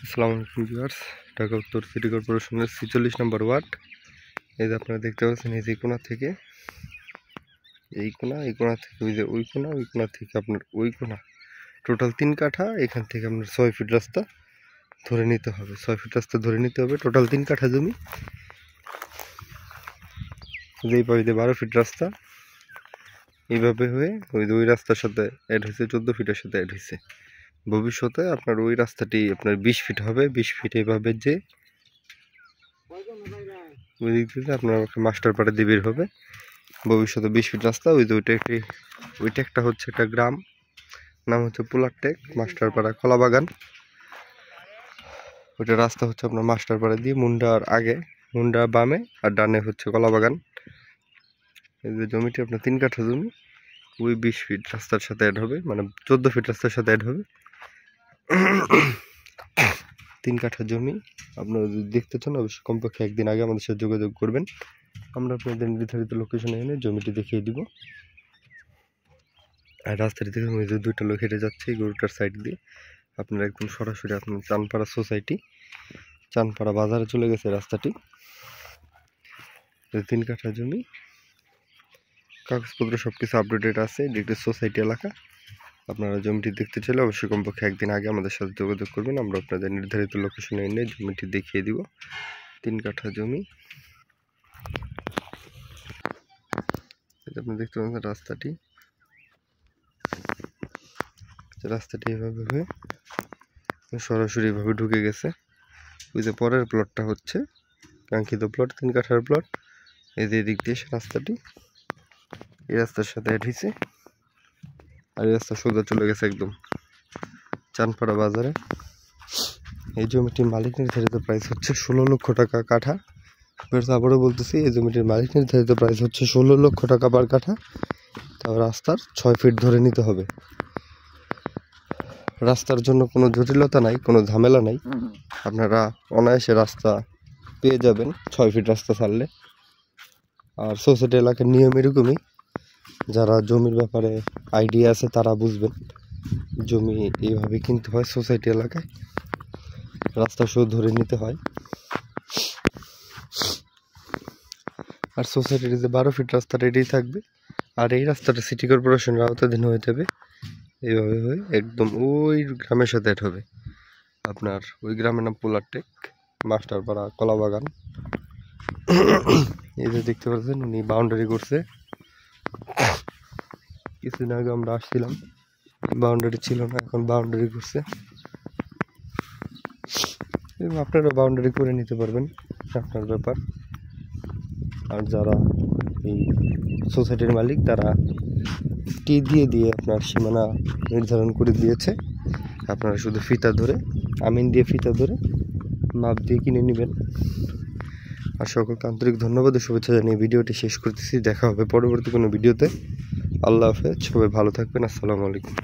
আসসালামু আলাইকুম ভিউয়ার্স, ঢাকা উত্তর সিটি কর্পোরেশনের ৪৬ নম্বর ওয়ার্ড। এই যে আপনারা দেখতে পাচ্ছেন, এই যে কোণা থেকে এই কোণা, এই কোণা থেকে ওই যে ওই কোণা, ওই কোণা থেকে আপনার ওই কোণা, টোটাল ৩ কাঠা। এখান থেকে আপনার ৬ ফিট রাস্তা ধরে নিতে হবে, ৬ ফিট রাস্তা ধরে নিতে হবে। টোটাল ৩ কাঠা জমি। যেই পাশে ১২ ফিট রাস্তা এইভাবে হয়ে ওই রাস্তার সাথে অ্যাড হয়েছে, ১৪ ফিটের সাথে অ্যাড হয়েছে। ভবিষ্যতে আপনার ওই রাস্তাটি আপনার ২০ ফিট হবে। ২০ ফিট এইভাবে যে ওই দিক থেকে আপনার মাস্টার পাড়া দিয়ে বের হবে। ভবিষ্যতে ২০ ফিট রাস্তা। ওইটা একটা হচ্ছে একটা গ্রাম, নাম হচ্ছে পুলারটেক, মাস্টারপাড়া, কলাবাগান। ওইটা রাস্তা হচ্ছে আপনার মাস্টারপাড়া দিয়ে মুন্ডার আগে, মুন্ডা বামে আর ডানে হচ্ছে কলাবাগান। এই যে জমিটি আপনার ৩ কাঠা জমি, ওই ২০ ফিট রাস্তার সাথে অ্যাড হবে, মানে ১৪ ফিট রাস্তার সাথে অ্যাড হবে। ৩ কাঠা জমি। আপনারা যদি দেখতে চান অবশ্যই কমপক্ষে একদিন আগে আমাদের সাথে যোগাযোগ করবেন। আমরা আপনাদের নির্ধারিত লোকেশনে এনে জমিটি দেখিয়ে দিব। আর রাস্তাটি থেকে ওই যে ২টা লোক হেঁটে যাচ্ছে এই গরুটার সাইড দিয়ে। আপনারা একদম সরাসরি আপনার চানপাড়া সোসাইটি, চানপাড়া বাজারে চলে গেছে রাস্তাটি। ৩ কাঠা জমি, কাগজপত্র সব কিছু আপডেটেড আছে। এটি একটি সোসাইটি এলাকা। আপনারা জমিটি দেখতে চাইলে অবশ্যই কমপক্ষে একদিন আগে আমাদের সাথে যোগাযোগ করবেন। আমরা আপনাদের নির্ধারিত লোকেশনে এনে জমিটি দেখিয়ে দিব। ৩ কাঠা জমি। আপনি দেখতে পাচ্ছেন রাস্তাটি এভাবে হয়ে সরাসরি এভাবে ঢুকে গেছে। ওই যে পরের প্লটটা হচ্ছে কাঙ্ক্ষিত প্লট, ৩ কাঠার প্লট। এই যে দিক দিয়ে রাস্তাটি এই রাস্তার সাথে অ্যাড হয়েছে। আর এই রাস্তা সোজা চলে গেছে একদম চানপাড়া বাজারে। এই জমিটির মালিক নির্ধারিত প্রাইস হচ্ছে ১৬ লক্ষ টাকা কাঠা। আবারও বলতেছি, এই জমিটির মালিক নির্ধারিত প্রাইস হচ্ছে ১৬ লক্ষ টাকা পার কাঠা। তাও রাস্তার ৬ ফিট ধরে নিতে হবে। রাস্তার জন্য কোনো জটিলতা নাই, কোনো ঝামেলা নাই। আপনারা অনায়াসে রাস্তা পেয়ে যাবেন ৬ ফিট রাস্তা ছাড়লে। আর সোসাইটি এলাকার নিয়ম এরকমই, যারা জমির ব্যাপারে আইডিয়া আছে তারা বুঝবেন। জমি এইভাবে কিনতে হয় সোসাইটি এলাকায়, রাস্তা সহ ধরে নিতে হয়। আর সোসাইটির যে ১২ ফিট রাস্তাটা এটাই থাকবে। আর এই রাস্তাটা সিটি কর্পোরেশনের আওতাধীন হয়ে যাবে। এইভাবে হয়ে একদম ওই গ্রামের সাথে অ্যাড হবে। আপনার ওই গ্রামের নাম পুলারটেক, মাস্টারপাড়া, কলাবাগান। এই যে দেখতে পাচ্ছেন উনি বাউন্ডারি করছে। কিছুদিন আগে আমরা আসছিলাম, বাউন্ডারি ছিল না, এখন বাউন্ডারি করছে। আপনারা বাউন্ডারি করে নিতে পারবেন, আপনার ব্যাপার। আর যারা এই সোসাইটির মালিক তারা টি দিয়ে আপনার সীমানা নির্ধারণ করে দিয়েছে। আপনারা শুধু ফিতা ধরে, আমিন দিয়ে ফিতা ধরে মাপ দিয়ে কিনে নেবেন। আর সকলকে আন্তরিক ধন্যবাদ ও শুভেচ্ছা জানিয়ে ভিডিওটি শেষ করতেছি। দেখা হবে পরবর্তী কোনো ভিডিওতে। আল্লাহ হাফেজ, সবাই ভালো থাকবেন। আসসালামু আলাইকুম।